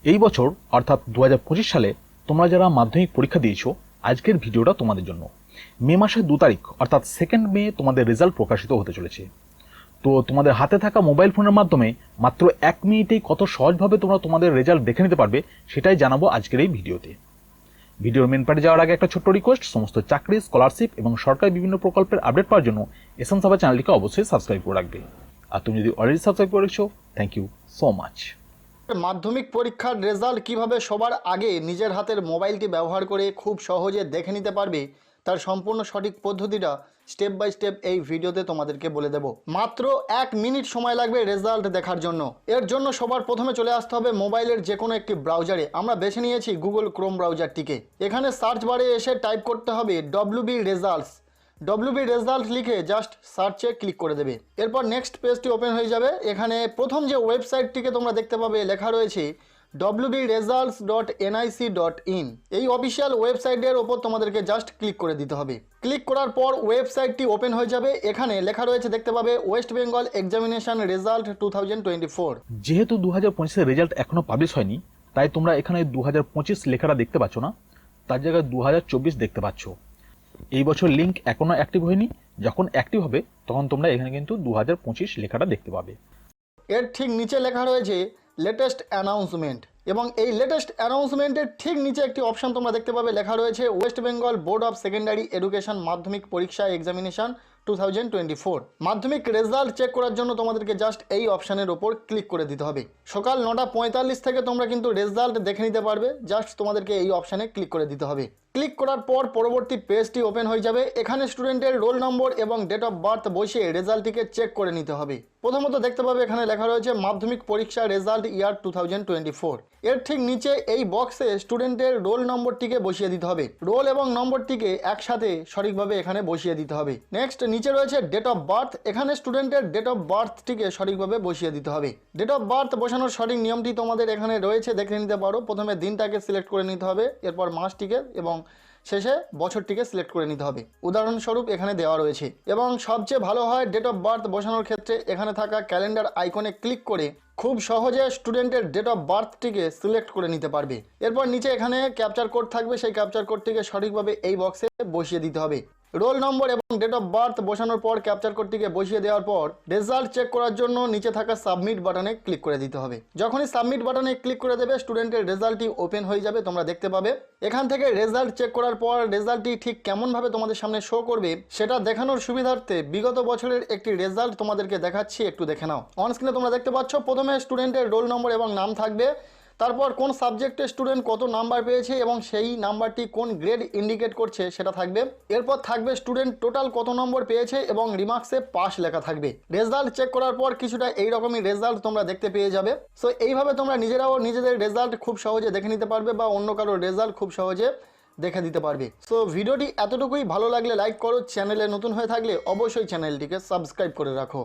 এই বছর অর্থাৎ 2025 সালে তোমরা যারা মাধ্যমিক পরীক্ষা দিয়েছো, আজকের ভিডিওটা তোমাদের জন্য। মে মাসের 2 তারিখ অর্থাৎ 2 মে তোমাদের রেজাল্ট প্রকাশিত হতে চলেছে। তো তোমাদের হাতে থাকা মোবাইল ফোনের মাধ্যমে মাত্র 1 মিনিটেই কত সহজভাবে তোমরা তোমাদের রেজাল্ট দেখে নিতে পারবে সেটাই জানাবো আজকের এই ভিডিওতে। ভিডিওর মেন পার্টে যাওয়ার আগে একটা ছোট্ট রিকোয়েস্ট, সমস্ত চাকরি, স্কলারশিপ এবং সরকারি বিভিন্ন প্রকল্পের আপডেট পাওয়ার জন্য এসএন সাবা চ্যানেলটিকে অবশ্যই সাবস্ক্রাইব করে রাখবে। আর তুমি যদি অলরেডি সাবস্ক্রাইব করে রেখেছো, থ্যাংক ইউ সো মাচ। মাধ্যমিক পরীক্ষার রেজাল্ট কিভাবে সবার আগে নিজের হাতের মোবাইলটি ব্যবহার করে খুব সহজে দেখে নিতে পারবে তার সম্পূর্ণ সঠিক পদ্ধতিটা স্টেপ বাই স্টেপ এই ভিডিওতে তোমাদেরকে বলে দেব। মাত্র 1 মিনিট সময় লাগবে রেজাল্ট দেখার জন্য। এর জন্য সবার প্রথমে চলে আসতে হবে মোবাইলের যে কোনো একটি ব্রাউজারে। আমরা বেছে নিয়েছি গুগল ক্রোম ব্রাউজারটিকে। এখানে সার্চ বারে এসে টাইপ করতে হবে WB রেজাল্টস। WB রেজাল্ট লিখে জাস্ট সার্চে ক্লিক করে দেবে। এরপর নেক্সট পেজটি ওপেন হয়ে যাবে। এখানে প্রথম যে ওয়েবসাইটটিকে তোমরা দেখতে পাবে লেখা রয়েছে wbresults.nic.in। এই অফিসিয়াল ওয়েবসাইটের ওপর তোমাদেরকে জাস্ট ক্লিক করে দিতে হবে। ক্লিক করার পর ওয়েবসাইটটি ওপেন হয়ে যাবে। এখানে লেখা রয়েছে দেখতে পাবে ওয়েস্ট বেঙ্গল এক্সামিনেশন রেজাল্ট 2024। যেহেতু 2025 এর রেজাল্ট এখনো পাবলিশ হয়নি, তাই তোমরা এখানে 2025 লেখাটা দেখতে পাচ্ছ না, তার জায়গায় 2024 দেখতে পাচ্ছ। এই বছর লিঙ্ক এখনো অ্যাক্টিভ হয়নি, যখন অ্যাক্টিভ হবে তখন তোমরা এখানে কিন্তু 2025 লেখাটা দেখতে পাবে। এর ঠিক নিচে লেখা রয়েছে লেটেস্ট অ্যানাউন্সমেন্ট, এবং এই লেটেস্ট অ্যানাউন্সমেন্টের ঠিক নিচে একটি অপশন তোমরা দেখতে পাবে লেখা রয়েছে West Bengal board of secondary education মাধ্যমিক পরীক্ষা এক্সামিনেশন 2024। মাধ্যমিক রেজাল্ট চেক করার জন্য তোমাদেরকে জাস্ট এই অপশানের ওপর ক্লিক করে দিতে হবে। সকাল 9:45 থেকে তোমরা কিন্তু রেজাল্ট দেখে নিতে পারবে। জাস্ট তোমাদেরকে এই অপশানে ক্লিক করে দিতে হবে। ক্লিক করার পর পরবর্তী পেজটি ওপেন হয়ে যাবে। এখানে স্টুডেন্টের রোল নম্বর এবং ডেট অফ বার্থ বসিয়ে রেজাল্টটিকে চেক করে নিতে হবে। প্রথমত দেখতে পাবে এখানে লেখা রয়েছে মাধ্যমিক পরীক্ষা রেজাল্ট ইয়ার 2024। এর ঠিক নিচে এই বক্সে স্টুডেন্টের রোল নম্বরটিকে বসিয়ে দিতে হবে। রোল এবং নম্বরটিকে একসাথে সঠিকভাবে এখানে বসিয়ে দিতে হবে। নেক্সট নিচে রয়েছে ডেট অফ বার্থ। এখানে স্টুডেন্টের ডেট অফ বার্থটিকে সঠিকভাবে বসিয়ে দিতে হবে। ডেট অফ বার্থ বসানোর সঠিক নিয়মটি তোমাদের এখানে রয়েছে, দেখে নিতে পারো। প্রথমে দিনটাকে সিলেক্ট করে নিতে হবে, এরপর মাসটিকে এবং শেষে বছরটিকে সিলেক্ট করে নিতে হবে। উদাহরণস্বরূপ এখানে দেওয়া রয়েছে। এবং সবচেয়ে ভালো হয় ডেট অফ বার্থ বসানোর ক্ষেত্রে এখানে থাকা ক্যালেন্ডার আইকনে ক্লিক করে খুব সহজে স্টুডেন্টের ডেট অফ বার্থটিকে সিলেক্ট করে নিতে পারবে। এরপর নিচে এখানে ক্যাপচার কোড থাকবে, সেই ক্যাপচার কোডটিকে সঠিকভাবে এই বক্সে বসিয়ে দিতে হবে। রোল নম্বর এবং ডেট অফ বার্থ বসানোর পর ক্যাপচার কোডটিকে বসিয়ে দেওয়ার পর রেজাল্ট চেক করার জন্য নিচে থাকা সাবমিট বাটনে ক্লিক করে দিতে হবে। যখনই সাবমিট বাটনে ক্লিক করে দেবে স্টুডেন্টের রেজাল্টটি ওপেন হয়ে যাবে, তোমরা দেখতে পাবে। এখান থেকে রেজাল্ট চেক করার পর রেজাল্টটি ঠিক কেমনভাবে তোমাদের সামনে শো করবে সেটা দেখানোর সুবিধার্থে বিগত বছরের একটি রেজাল্ট তোমাদেরকে দেখাচ্ছি, একটু দেখে নাও। অন স্ক্রিনে তোমরা দেখতে পাচ্ছ প্রথমে স্টুডেন্টের রোল নম্বর এবং নাম থাকবে, তারপর কোন সাবজেক্টে স্টুডেন্ট কত নাম্বার পেয়েছে এবং সেই নাম্বারটি কোন গ্রেড ইন্ডিকেট করছে সেটা থাকবে। এরপর থাকবে স্টুডেন্ট টোটাল কত নম্বর পেয়েছে এবং রিমার্কসে পাস লেখা থাকবে। রেজাল্ট চেক করার পর কিছুটা এইরকমই রেজাল্ট তোমরা দেখতে পেয়ে যাবে। সো এইভাবে তোমরা নিজেরাও নিজেদের রেজাল্ট খুব সহজে দেখে নিতে পারবে বা অন্য কারোর রেজাল্ট খুব সহজে দেখে দিতে পারবে। সো ভিডিওটি এতটুকুই। ভালো লাগলে লাইক করো, চ্যানেলে নতুন হয়ে থাকলে অবশ্যই চ্যানেলটিকে সাবস্ক্রাইব করে রাখো।